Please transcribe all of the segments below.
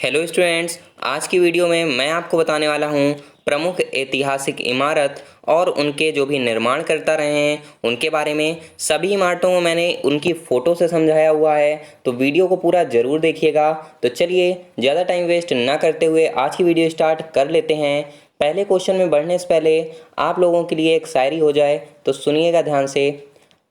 Hello students, आज की video में मैं आपको बताने वाला हूँ प्रमुख ऐतिहासिक इमारत और उनके जो भी निर्माणकर्ता रहे हैं उनके बारे में। सभी इमारतों को मैंने उनकी फ़ोटो से समझाया हुआ है, तो वीडियो को पूरा ज़रूर देखिएगा। तो चलिए ज़्यादा टाइम वेस्ट ना करते हुए आज की वीडियो स्टार्ट कर लेते हैं। पहले क्वेश्चन में बढ़ने से पहले आप लोगों के लिए एक शायरी हो जाए तो सुनिएगा ध्यान से।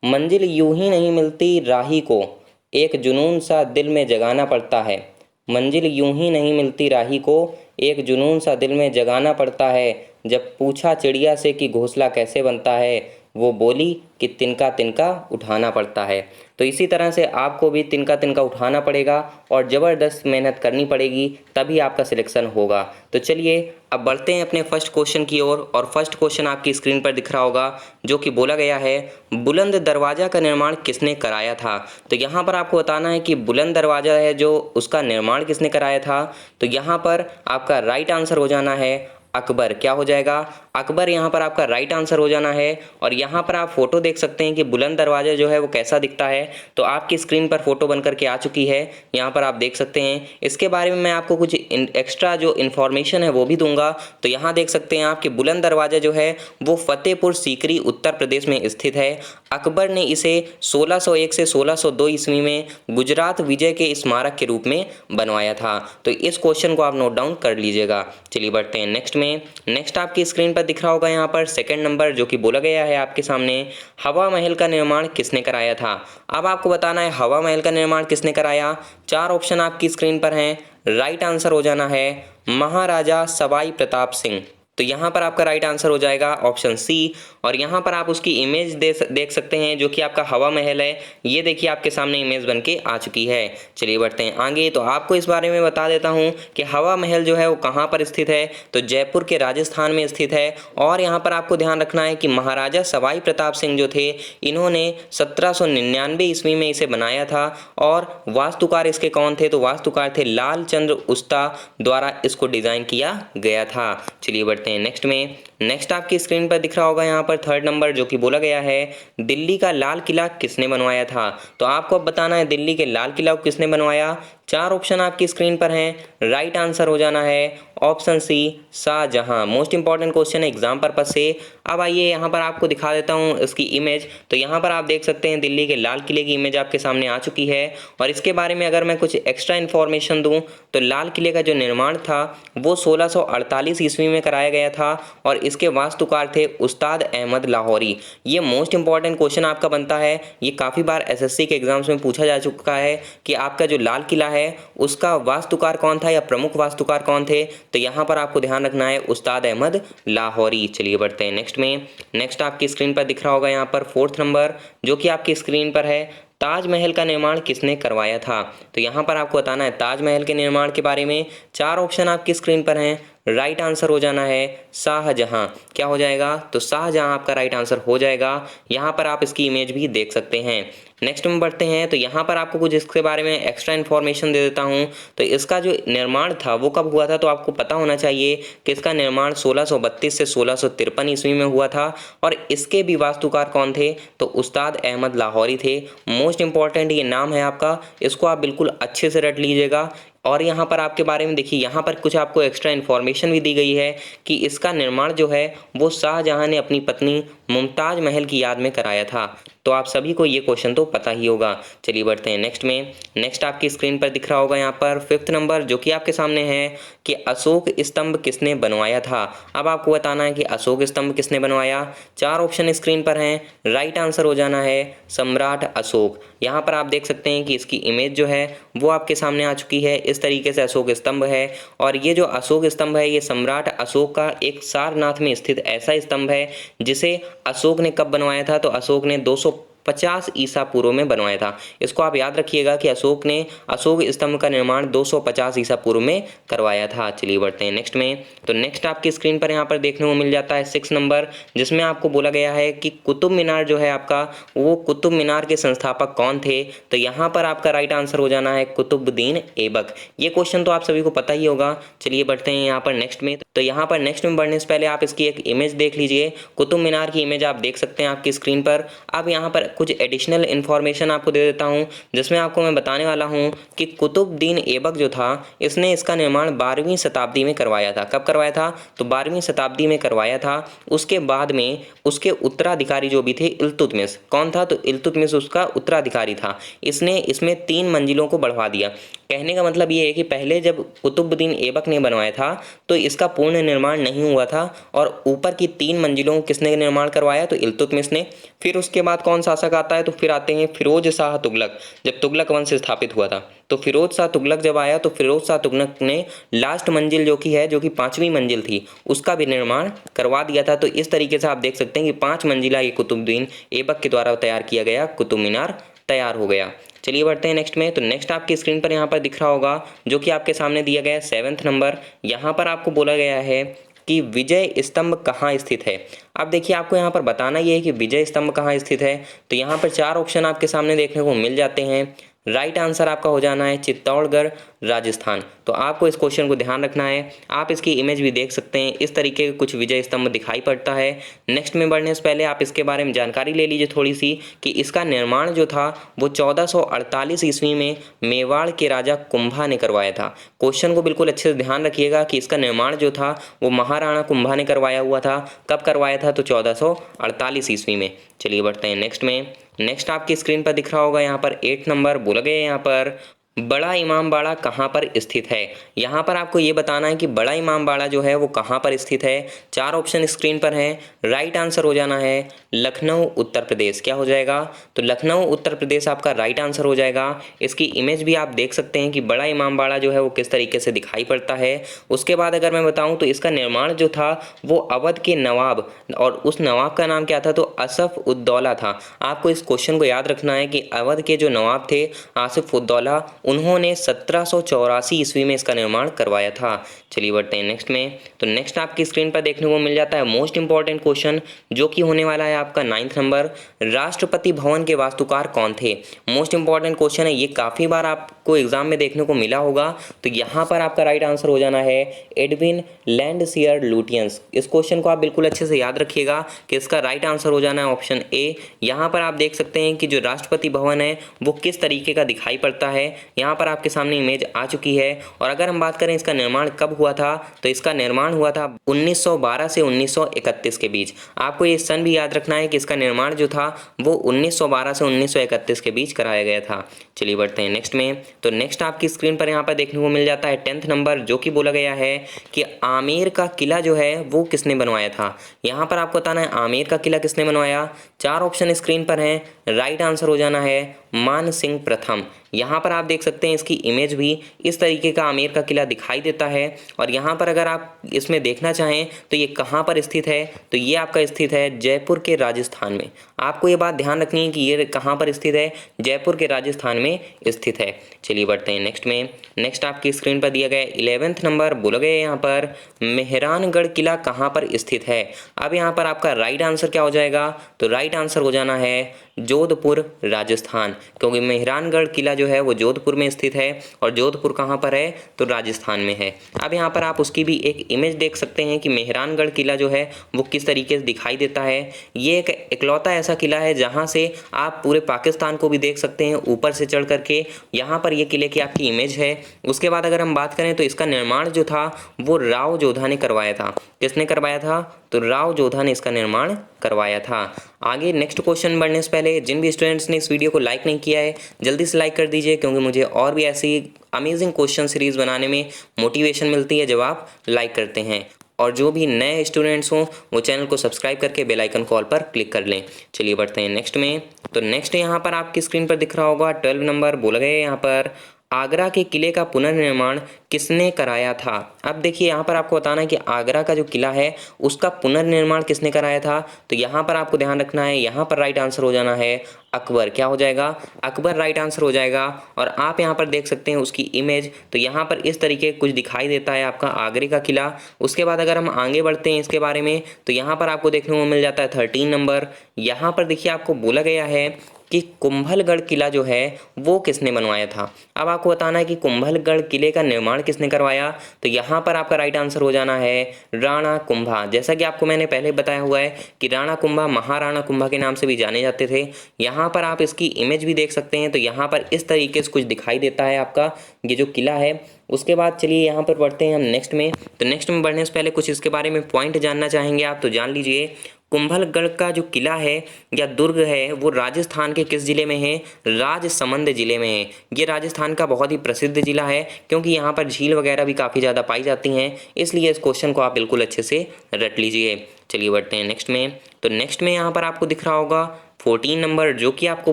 मंजिल यूं ही नहीं मिलती राही को, एक जुनून सा दिल में जगाना पड़ता है। मंजिल यूं ही नहीं मिलती राही को, एक जुनून सा दिल में जगाना पड़ता है। जब पूछा चिड़िया से कि घोंसला कैसे बनता है, वो बोली कि तिनका तिनका उठाना पड़ता है। तो इसी तरह से आपको भी तिनका तिनका उठाना पड़ेगा और ज़बरदस्त मेहनत करनी पड़ेगी, तभी आपका सिलेक्शन होगा। तो चलिए अब बढ़ते हैं अपने फर्स्ट क्वेश्चन की ओर। और फर्स्ट क्वेश्चन आपकी स्क्रीन पर दिख रहा होगा, जो कि बोला गया है बुलंद दरवाज़ा का निर्माण किसने कराया था। तो यहाँ पर आपको बताना है कि बुलंद दरवाज़ा है जो उसका निर्माण किसने कराया था। तो यहाँ पर आपका राइट आंसर हो जाना है अकबर। क्या हो जाएगा? अकबर यहाँ पर आपका राइट आंसर हो जाना है। और यहाँ पर आप फोटो देख सकते हैं कि बुलंद दरवाजा जो है वो कैसा दिखता है। तो आपकी स्क्रीन पर फोटो बन करके आ चुकी है, यहाँ पर आप देख सकते हैं। इसके बारे में मैं आपको कुछ एक्स्ट्रा जो इन्फॉर्मेशन है वो भी दूंगा। तो यहाँ देख सकते हैं आप कि बुलंद दरवाजा जो है वो फतेहपुर सीकरी उत्तर प्रदेश में स्थित है। अकबर ने इसे 1601 से 1602 ईस्वी में गुजरात विजय के स्मारक के रूप में बनवाया था। तो इस क्वेश्चन को आप नोट डाउन कर लीजिएगा। चलिए बढ़ते हैं नेक्स्ट में। नेक्स्ट आपकी स्क्रीन पर दिख रहा होगा यहाँ पर सेकंड नंबर, जो कि बोला गया है आपके सामने, हवा महल का निर्माण किसने कराया था। अब आपको बताना है हवा महल का निर्माण किसने कराया। चार ऑप्शन आपकी स्क्रीन पर हैं। राइट आंसर हो जाना है महाराजा सवाई प्रताप सिंह। तो यहाँ पर आपका राइट आंसर हो जाएगा ऑप्शन सी। और यहाँ पर आप उसकी इमेज देख सकते हैं, जो कि आपका हवा महल है। ये देखिए आपके सामने इमेज बन के आ चुकी है। चलिए बढ़ते हैं आगे। तो आपको इस बारे में बता देता हूँ कि हवा महल जो है वो कहाँ पर स्थित है। तो जयपुर के राजस्थान में स्थित है। और यहाँ पर आपको ध्यान रखना है कि महाराजा सवाई प्रताप सिंह जो थे, इन्होंने 1799 ईस्वी में इसे बनाया था। और वास्तुकार इसके कौन थे? तो वास्तुकार थे लाल चंद्र उस्ता द्वारा इसको डिजाइन किया गया था। चलिए बढ़ते हैं नेक्स्ट में। नेक्स्ट आपकी स्क्रीन पर दिख रहा होगा यहाँ पर थर्ड नंबर, जो कि बोला गया है दिल्ली का लाल किला किसने बनवाया था। तो आपको अब बताना है दिल्ली के लाल किला को किसने बनवाया। चार ऑप्शन आपकी स्क्रीन पर हैं। राइट आंसर हो जाना है option C Shahjahan. Most important question है एग्जाम पर्पज से। अब आइए यहाँ पर आपको दिखा देता हूँ इसकी इमेज। तो यहाँ पर आप देख सकते हैं दिल्ली के लाल किले की इमेज आपके सामने आ चुकी है। और इसके बारे में अगर मैं कुछ एक्स्ट्रा इन्फॉर्मेशन दूँ तो लाल किले का जो निर्माण था वो 1648 ईस्वी में कराया गया था। और इसके वास्तुकार थे उस्ताद अहमद लाहौरी। ये मोस्ट इंपॉर्टेंट क्वेश्चन आपका बनता है। ये काफ़ी बार एसएससी के एग्जाम्स में पूछा जा चुका है कि आपका जो लाल किला है उसका वास्तुकार कौन था या प्रमुख वास्तुकार कौन थे। तो यहाँ पर आपको ध्यान रखना है उस्ताद अहमद लाहौरी। चलिए बढ़ते हैं नेक्स्ट में। नेक्स्ट आपकी स्क्रीन पर दिख रहा होगा यहाँ पर फोर्थ नंबर, जो कि आपकी स्क्रीन पर है, ताजमहल का निर्माण किसने करवाया था। तो यहाँ पर आपको बताना है ताजमहल के निर्माण के बारे में। चार ऑप्शन आपकी स्क्रीन पर हैं। राइट आंसर हो जाना है शाहजहां। क्या हो जाएगा? तो शाहजहां आपका राइट आंसर हो जाएगा। यहाँ पर आप इसकी इमेज भी देख सकते हैं। नेक्स्ट में बढ़ते हैं। तो यहाँ पर आपको कुछ इसके बारे में एक्स्ट्रा इन्फॉर्मेशन दे देता हूँ। तो इसका जो निर्माण था वो कब हुआ था, तो आपको पता होना चाहिए कि इसका निर्माण 1632 से 1653 ईस्वी में हुआ था। और इसके भी वास्तुकार कौन थे? तो उस्ताद अहमद लाहौरी थे। मोस्ट इंपॉर्टेंट ये नाम है आपका, इसको आप बिल्कुल अच्छे से रट लीजिएगा। और यहाँ पर आपके बारे में देखिए, यहाँ पर कुछ आपको एक्स्ट्रा इन्फॉर्मेशन भी दी गई है कि इसका निर्माण जो है वो शाहजहां ने अपनी पत्नी मुमताज महल की याद में कराया था। तो आप सभी को ये क्वेश्चन तो पता ही होगा। चलिए बढ़ते हैं नेक्स्ट में। नेक्स्ट आपकी स्क्रीन पर दिख रहा होगा यहाँ पर फिफ्थ नंबर, जो कि आपके सामने है कि अशोक स्तंभ किसने बनवाया था। अब आपको बताना है कि अशोक स्तंभ किसने बनवाया। चार ऑप्शन स्क्रीन पर हैं। राइट आंसर हो जाना है सम्राट अशोक। यहाँ पर आप देख सकते हैं कि इसकी इमेज जो है वो आपके सामने आ चुकी है। इस तरीके से अशोक स्तंभ है। और ये जो अशोक स्तंभ है ये सम्राट अशोक का एक सारनाथ में स्थित ऐसा स्तंभ है जिसे अशोक ने कब बनवाया था। तो अशोक ने 250 ईसा पूर्व में बनवाया था। इसको आप याद रखिएगा कि अशोक ने अशोक स्तंभ का निर्माण 250 ईसा पूर्व में करवाया था। चलिए बढ़ते हैं नेक्स्ट में। तो नेक्स्ट आपकी स्क्रीन पर यहाँ पर देखने को मिल जाता है 6 नंबर, जिसमें आपको बोला गया है कि कुतुब मीनार जो है आपका, वो कुतुब मीनार के संस्थापक कौन थे। तो यहाँ पर आपका राइट आंसर हो जाना है कुतुबुद्दीन ऐबक। ये क्वेश्चन तो आप सभी को पता ही होगा। चलिए बढ़ते हैं यहाँ पर नेक्स्ट में। तो यहाँ पर नेक्स्ट में बढ़ने से पहले आप इसकी एक इमेज देख लीजिए। कुतुब मीनार की इमेज आप देख सकते हैं आपकी स्क्रीन पर। अब यहाँ पर कुछ एडिशनल इन्फॉर्मेशन आपको दे देता हूँ, जिसमें आपको मैं बताने वाला हूँ कि कुतुबुद्दीन ऐबक जो था इसने इसका निर्माण 12वीं शताब्दी में करवाया था। कब करवाया था? तो 12वीं शताब्दी में करवाया था। उसके बाद में उसके उत्तराधिकारी जो भी थे इल्तुतमिश, कौन था? तो इल्तुतमिश उसका उत्तराधिकारी था। इसने इसमें 3 मंजिलों को बढ़वा दिया। कहने का मतलब ये है कि पहले जब कुतुबुद्दीन ऐबक ने बनवाया था तो इसका पूर्ण निर्माण नहीं हुआ था और ऊपर की 3 मंजिलों को किसने निर्माण करवाया? तो इल्तुतमिश ने। फिर उसके बाद कौन शासक आता है? तो फिर आते हैं फिरोज शाह तुगलक। जब तुगलक वंश स्थापित हुआ था तो फिरोज शाह तुगलक जब आया तो फिरोज शाह तुगलक ने लास्ट मंजिल जो कि 5वीं मंजिल थी उसका भी निर्माण करवा दिया था। तो इस तरीके से आप देख सकते हैं कि 5 मंजिला ये कुतुबुद्दीन ऐबक के द्वारा तैयार किया गया कुतुब मीनार तैयार हो गया। चलिए बढ़ते हैं नेक्स्ट में। तो नेक्स्ट आपकी स्क्रीन पर यहाँ पर दिख रहा होगा जो कि आपके सामने दिया गया है 7th नंबर। यहाँ पर आपको बोला गया है कि विजय स्तंभ कहाँ स्थित है। अब देखिए आपको यहाँ पर बताना ये है कि विजय स्तंभ कहाँ स्थित है। तो यहाँ पर 4 ऑप्शन आपके सामने देखने को मिल जाते हैं। राइट आंसर आपका हो जाना है चित्तौड़गढ़ राजस्थान। तो आपको इस क्वेश्चन को ध्यान रखना है। आप इसकी इमेज भी देख सकते हैं, इस तरीके के कुछ विजय स्तंभ दिखाई पड़ता है। नेक्स्ट में बढ़ने से पहले आप इसके बारे में जानकारी ले लीजिए थोड़ी सी कि इसका निर्माण जो था वो 1448 ईस्वी में मेवाड़ के राजा कुंभा ने करवाया था। क्वेश्चन को बिल्कुल अच्छे से ध्यान रखिएगा कि इसका निर्माण जो था वो महाराणा कुंभा ने करवाया हुआ था। कब करवाया था? तो 1448 ईस्वी में। चलिए बढ़ते हैं नेक्स्ट में। नेक्स्ट आपकी स्क्रीन पर दिख रहा होगा यहाँ पर 8 नंबर बोला गया है यहाँ पर बड़ा इमामबाड़ा कहाँ पर स्थित है। यहाँ पर आपको ये बताना है कि बड़ा इमामबाड़ा जो है वो कहाँ पर स्थित है। 4 ऑप्शन स्क्रीन पर हैं। राइट आंसर हो जाना है लखनऊ उत्तर प्रदेश। क्या हो जाएगा? तो लखनऊ उत्तर प्रदेश आपका राइट आंसर हो जाएगा। इसकी इमेज भी आप देख सकते हैं कि बड़ा इमामबाड़ा जो है वो किस तरीके से दिखाई पड़ता है। उसके बाद अगर मैं बताऊँ तो इसका निर्माण जो था वो अवध के नवाब, और उस नवाब का नाम क्या था? तो असफ उद्दौला था। आपको इस क्वेश्चन को याद रखना है कि अवध के जो नवाब थे आसिफ उद्दौला, उन्होंने 1784 ईस्वी में इसका निर्माण करवाया था। चलिए बढ़ते हैं नेक्स्ट में। तो नेक्स्ट आपकी स्क्रीन पर देखने को मिल जाता है मोस्ट इंपॉर्टेंट क्वेश्चन जो कि होने वाला है आपका 9th नंबर। राष्ट्रपति भवन के वास्तुकार कौन थे? मोस्ट इंपॉर्टेंट क्वेश्चन है, ये काफ़ी बार आपको एग्जाम में देखने को मिला होगा। तो यहाँ पर आपका राइट आंसर हो जाना है एडविन लैंडसियर लुटियंस। इस क्वेश्चन को आप बिल्कुल अच्छे से याद रखिएगा कि इसका राइट आंसर हो जाना है ऑप्शन ए। यहाँ पर आप देख सकते हैं कि जो राष्ट्रपति भवन है वो किस तरीके का दिखाई पड़ता है। यहाँ पर आपके सामने इमेज आ चुकी है। और अगर हम बात करें इसका निर्माण कब हुआ था तो इसका निर्माण हुआ था 1912 से 1931 के बीच। आपको ये सन भी याद रखना है कि इसका निर्माण जो था वो 1912 से 1931 के बीच कराया गया था। चलिए बढ़ते हैं नेक्स्ट में। तो नेक्स्ट आपकी स्क्रीन पर यहाँ पर देखने को मिल जाता है 10th नंबर जो कि बोला गया है कि आमेर का किला जो है वो किसने बनवाया था। यहाँ पर आपको बताना है आमेर का किला किसने बनवाया। 4 ऑप्शन स्क्रीन पर हैं। राइट आंसर हो जाना है मान सिंह प्रथम। यहाँ पर आप देख सकते हैं इसकी इमेज भी इस तरीके का आमेर का किला दिखाई देता है। और यहाँ पर अगर आप इसमें देखना चाहें तो ये कहाँ पर स्थित है, तो ये आपका स्थित है जयपुर के राजस्थान में। आपको ये बात ध्यान रखनी है कि ये कहाँ पर स्थित है, जयपुर के राजस्थान में स्थित है। चलिए बढ़ते हैं नेक्स्ट में। नेक्स्ट आपकी स्क्रीन पर दिया गया 11th नंबर बोला गया यहाँ पर मेहरानगढ़ किला कहाँ पर स्थित है। अब यहाँ पर आपका राइट आंसर क्या हो जाएगा, तो राइट आंसर हो जाना है जोधपुर राजस्थान, क्योंकि मेहरानगढ़ किला जो है वो जोधपुर में स्थित है और जोधपुर कहाँ पर है, तो राजस्थान में है। अब यहाँ पर आप उसकी भी एक इमेज देख सकते हैं कि मेहरानगढ़ किला जो है वो किस तरीके से दिखाई देता है। ये एक इकलौता ऐसा किला है जहाँ से आप पूरे पाकिस्तान को भी देख सकते हैं ऊपर से चढ़ करके। यहाँ पर ये किले की आपकी इमेज है। उसके बाद अगर हम बात करें तो इसका निर्माण जो था वो राव जोधा ने करवाया था। किसने करवाया था, तो राव जोधा ने इसका निर्माण करवाया था। आगे नेक्स्ट क्वेश्चन बढ़ने से पहले जिन भी स्टूडेंट्स ने इस वीडियो को लाइक नहीं किया है जल्दी से लाइक कर दीजिए, क्योंकि मुझे और भी ऐसी अमेजिंग क्वेश्चन सीरीज बनाने में मोटिवेशन मिलती है जब आप लाइक करते हैं। और जो भी नए स्टूडेंट्स हों वो चैनल को सब्सक्राइब करके बेल आइकन कॉल पर क्लिक कर लें। चलिए बढ़ते हैं नेक्स्ट में। तो नेक्स्ट यहाँ पर आपकी स्क्रीन पर दिख रहा होगा 12 नंबर बोला गया है यहाँ पर आगरा के किले का पुनर्निर्माण किसने कराया था। अब देखिए यहाँ पर आपको बताना है कि आगरा का जो किला है उसका पुनर्निर्माण किसने कराया था। तो यहाँ पर आपको ध्यान रखना है, यहाँ पर राइट आंसर हो जाना है अकबर। क्या हो जाएगा, अकबर राइट आंसर हो जाएगा। और आप यहाँ पर देख सकते हैं उसकी इमेज, तो यहाँ पर इस तरीके कुछ दिखाई देता है आपका आगरे का किला। उसके बाद अगर हम आगे बढ़ते हैं इसके बारे में तो यहाँ पर आपको देखने को मिल जाता है 13 नंबर। यहाँ पर देखिए आपको बोला गया है कि कुंभलगढ़ किला जो है वो किसने बनवाया था। अब आपको बताना है कि कुंभलगढ़ किले का निर्माण किसने करवाया। तो यहाँ पर आपका राइट आंसर हो जाना है राणा कुंभा। जैसा कि आपको मैंने पहले बताया हुआ है कि राणा कुंभा महाराणा कुंभा के नाम से भी जाने जाते थे। यहाँ पर आप इसकी इमेज भी देख सकते हैं। तो यहाँ पर इस तरीके से कुछ दिखाई देता है आपका ये जो किला है। उसके बाद चलिए यहाँ पर बढ़ते हैं हम नेक्स्ट में। तो नेक्स्ट में बढ़ने से पहले कुछ इसके बारे में पॉइंट जानना चाहेंगे आप, तो जान लीजिए। कुंभलगढ़ का जो किला है या दुर्ग है वो राजस्थान के किस जिले में है, राजसमंद जिले में है। ये राजस्थान का बहुत ही प्रसिद्ध जिला है क्योंकि यहाँ पर झील वगैरह भी काफ़ी ज़्यादा पाई जाती हैं, इसलिए इस क्वेश्चन को आप बिल्कुल अच्छे से रट लीजिए। चलिए बढ़ते हैं नेक्स्ट में। तो नेक्स्ट में यहाँ पर आपको दिख रहा होगा 14 नंबर, जो कि आपको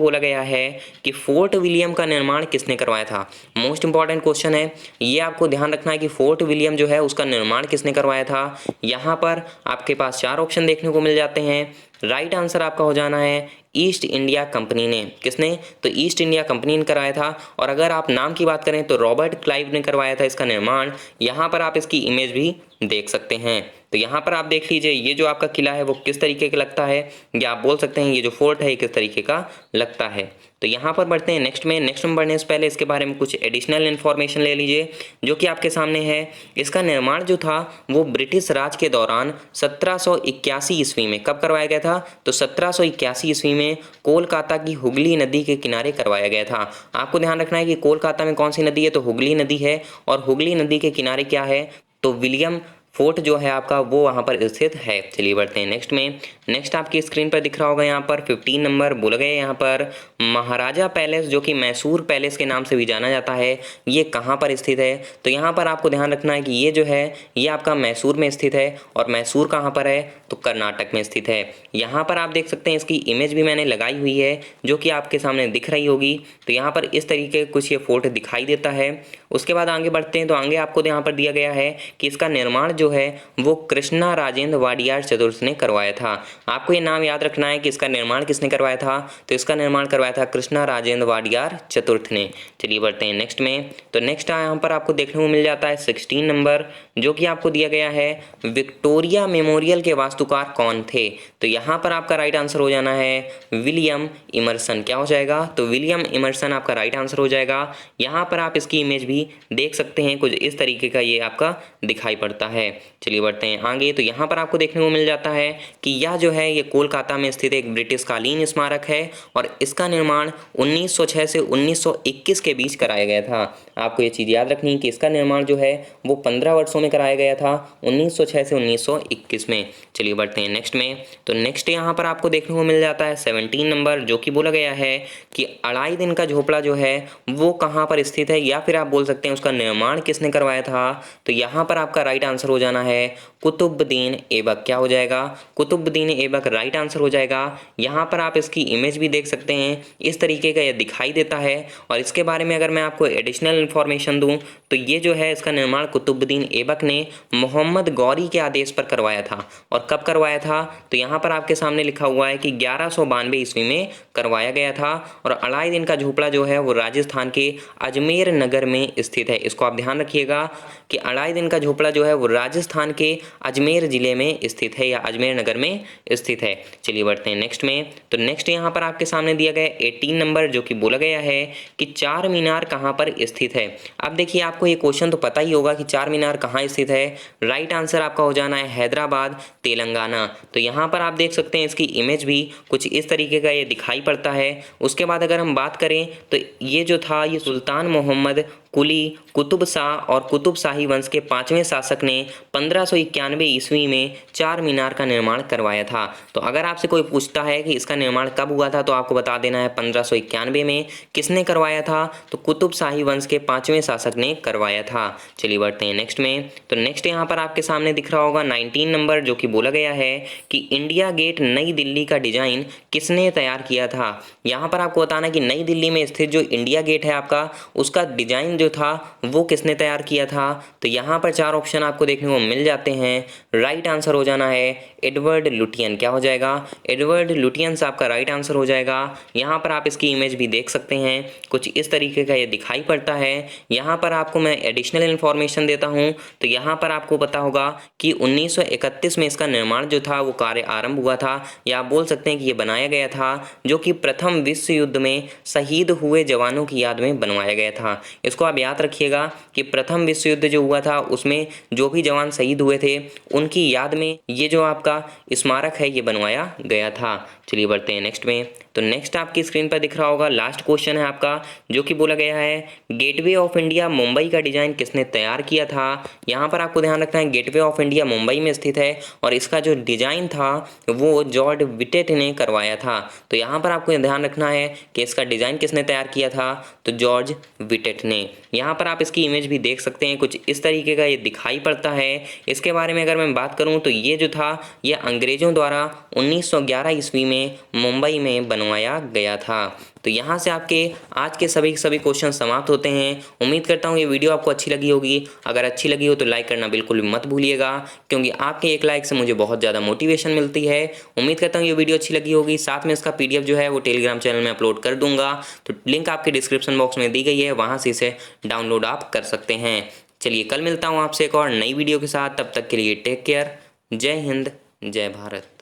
बोला गया है कि फोर्ट विलियम का निर्माण किसने करवाया था। मोस्ट इंपॉर्टेंट क्वेश्चन है ये, आपको ध्यान रखना है कि फोर्ट विलियम जो है उसका निर्माण किसने करवाया था। यहाँ पर आपके पास 4 ऑप्शन देखने को मिल जाते हैं। राइट आंसर आपका हो जाना है ईस्ट इंडिया कंपनी ने। किसने, तो ईस्ट इंडिया कंपनी ने कराया था। और अगर आप नाम की बात करें तो रॉबर्ट क्लाइव ने करवाया था इसका निर्माण। यहाँ पर आप इसकी इमेज भी देख सकते हैं। तो यहाँ पर आप देख लीजिए ये जो आपका किला है वो किस तरीके का लगता है, या आप बोल सकते हैं ये जो फोर्ट है किस तरीके का लगता है। तो यहाँ पर बढ़ते हैं नेक्स्ट में। नेक्स्ट में बढ़ने से पहले इसके बारे में कुछ एडिशनल इन्फॉर्मेशन ले लीजिए जो कि आपके सामने है। इसका निर्माण जो था वो ब्रिटिश राज के दौरान 1781 ईस्वी में कब करवाया गया था, तो 1781 ईस्वी में कोलकाता की हुगली नदी के किनारे करवाया गया था। आपको ध्यान रखना है कि कोलकाता में कौन सी नदी है, तो हुगली नदी है। और हुगली नदी के किनारे क्या है, तो विलियम फोर्ट जो है आपका वो वहाँ पर स्थित है। चलिए बढ़ते हैं नेक्स्ट में। नेक्स्ट आपकी स्क्रीन पर दिख रहा होगा यहाँ पर 15 नंबर बोला गया यहाँ पर महाराजा पैलेस, जो कि मैसूर पैलेस के नाम से भी जाना जाता है, ये कहाँ पर स्थित है। तो यहाँ पर आपको ध्यान रखना है कि ये जो है ये आपका मैसूर में स्थित है। और मैसूर कहाँ पर है, तो कर्नाटक में स्थित है। यहाँ पर आप देख सकते हैं इसकी इमेज भी मैंने लगाई हुई है जो कि आपके सामने दिख रही होगी। तो यहाँ पर इस तरीके कुछ ये फोर्ट दिखाई देता है। उसके बाद आगे बढ़ते हैं। तो आगे आपको यहाँ पर दिया गया है कि इसका निर्माण जो है वो कृष्णा राजेंद्र वाडियार चतुर्थ ने करवाया था। आपको ये नाम याद रखना है कि इसका निर्माण किसने करवाया था, तो इसका निर्माण करवाया था कृष्णा राजेंद्र वाडियार चतुर्थ ने। चलिए बढ़ते हैं नेक्स्ट में। तो नेक्स्ट यहाँ पर आपको देखने को मिल जाता है 16 नंबर, जो कि आपको दिया गया है विक्टोरिया मेमोरियल के वास्तुकार कौन थे। तो यहाँ पर आपका राइट आंसर हो जाना है विलियम इमर्सन। क्या हो जाएगा, तो विलियम इमर्सन आपका राइट आंसर हो जाएगा। यहाँ पर आप इसकी इमेज भी देख सकते हैं, कुछ इस तरीके का ये आपका दिखाई पड़ता है। चलिए बढ़ते हैं आगे। तो यहाँ पर आपको देखने को मिल जाता है कि यह जो है ये कोलकाता में स्थित एक ब्रिटिश कालीन स्मारक है और इसका निर्माण 1906 से 1921 के बीच कराया गया था। आपको ये चीज़ याद रखनी है कि इसका निर्माण जो है वो 15 वर्षों में कराया गया था, 1906 से 1921 में। चलिए बढ़ते हैं नेक्स्ट में। तो नेक्स्ट यहाँ पर आपको देखने को मिल जाता है 17 नंबर, जो कि बोला गया है कि अढ़ाई दिन का झोपड़ा जो है वो कहाँ पर स्थित है, या फिर आप बोल सकते हैं उसका निर्माण किसने करवाया था। तो यहाँ पर आपका राइट आंसर हो जाना है कुतुबुद्दीन ऐबक। क्या हो जाएगा, कुतुबुद्दीन ऐबक राइट आंसर हो जाएगा। यहाँ पर आप इसकी इमेज भी देख सकते हैं, इस तरीके का यह दिखाई देता है। और इसके बारे में अगर मैं आपको एडिशनल इन्फॉर्मेशन दूं तो ये जो है इसका निर्माण कुतुबुद्दीन ऐबक ने मोहम्मद गौरी के आदेश पर करवाया था। और कब करवाया था, तो यहाँ पर आपके सामने लिखा हुआ है कि 1192 ईस्वी में करवाया गया था। और अढ़ाई दिन का झोपड़ा जो है वो राजस्थान के अजमेर नगर में स्थित है। इसको आप ध्यान रखिएगा कि अढ़ाई दिन का झोपड़ा जो है वो राजस्थान के अजमेर जिले में स्थित है या अजमेर नगर में स्थित है। चलिए बढ़ते हैं नेक्स्ट में। तो नेक्स्ट यहाँ पर आपके सामने दिया गया 18 नंबर, जो कि बोला गया है कि चार मीनार कहाँ पर स्थित है। अब देखिए आपको ये क्वेश्चन तो पता ही होगा कि चार मीनार कहाँ स्थित है। राइट आंसर आपका हो जाना है हैदराबाद तेलंगाना। तो यहाँ पर आप देख सकते हैं इसकी इमेज भी कुछ इस तरीके का ये दिखाई पड़ता है। उसके बाद अगर हम बात करें तो ये जो था ये सुल्तान मोहम्मद कुली कुतुब शाह और कुतुब शाही वंश के 5वें शासक ने 1591 ईस्वी में चार मीनार का निर्माण करवाया था। तो अगर आपसे कोई पूछता है कि इसका निर्माण कब हुआ था तो आपको बता देना है 1591 में। किसने करवाया था, तो कुतुब शाही वंश के 5वें शासक ने करवाया था। चलिए बढ़ते हैं नेक्स्ट में। तो नेक्स्ट यहाँ पर आपके सामने दिख रहा होगा 19 नंबर, जो कि बोला गया है कि इंडिया गेट नई दिल्ली का डिजाइन किसने तैयार किया था। यहाँ पर आपको बताना कि नई दिल्ली में स्थित जो इंडिया गेट है आपका उसका डिजाइन जो था वो किसने तैयार किया था? तो यहाँ पर 4 ऑप्शन आपको देखने को मिल जाते हैं। राइट आंसर हो जाना है एडवर्ड लुटियन। क्या हो जाएगा? एडवर्ड लुटियन से आपका राइट आंसर हो जाएगा। यहाँ पर आप इसकी इमेज भी देख सकते हैं, कुछ इस तरीके का ये दिखाई पड़ता है। यहाँ पर आपको मैं एडिशनल इन्फॉर्मेशन देता हूँ, तो यहाँ पर आपको पता होगा कि 1931 में इसका निर्माण जो था वो कार्य आरंभ हुआ था, या आप बोल सकते हैं कि ये बनाया गया था, जो कि प्रथम विश्व युद्ध में शहीद हुए जवानों की याद में बनवाया गया था। इसको आप याद रखिएगा कि प्रथम विश्व युद्ध जो हुआ था उसमें जो भी जवान शहीद हुए थे उनकी याद में ये जो आपका स्मारक है ये बनवाया गया था। चलिए बढ़ते हैं नेक्स्ट में। तो नेक्स्ट आपकी स्क्रीन पर दिख रहा होगा, लास्ट क्वेश्चन है आपका, जो कि बोला गया है गेटवे ऑफ इंडिया मुंबई का डिजाइन किसने तैयार किया था? यहाँ पर आपको ध्यान रखना है गेटवे ऑफ इंडिया मुंबई में स्थित है और इसका जो डिजाइन था वो जॉर्ज विटेट ने करवाया था। तो यहाँ पर आपको ध्यान रखना है कि इसका डिजाइन किसने तैयार किया था? तो जॉर्ज विटेट ने। यहाँ पर आप इसकी इमेज भी देख सकते हैं, कुछ इस तरीके का ये दिखाई पड़ता है। इसके बारे में अगर मैं बात करूँ तो ये जो था ये अंग्रेजों द्वारा 1911 ईस्वी में मुंबई में बनवाया गया था। तो यहाँ से आपके आज के सभी क्वेश्चन समाप्त होते हैं। उम्मीद करता हूँ ये वीडियो आपको अच्छी लगी होगी। अगर अच्छी लगी हो तो लाइक करना बिल्कुल भी मत भूलिएगा, क्योंकि आपके एक लाइक से मुझे बहुत ज़्यादा मोटिवेशन मिलती है। उम्मीद करता हूँ ये वीडियो अच्छी लगी होगी। साथ में इसका PDF जो है वो टेलीग्राम चैनल में अपलोड कर दूंगा, तो लिंक आपके डिस्क्रिप्शन बॉक्स में दी गई है, वहाँ से इसे डाउनलोड आप कर सकते हैं। चलिए कल मिलता हूँ आपसे एक और नई वीडियो के साथ, तब तक के लिए टेक केयर। जय हिंद, जय भारत।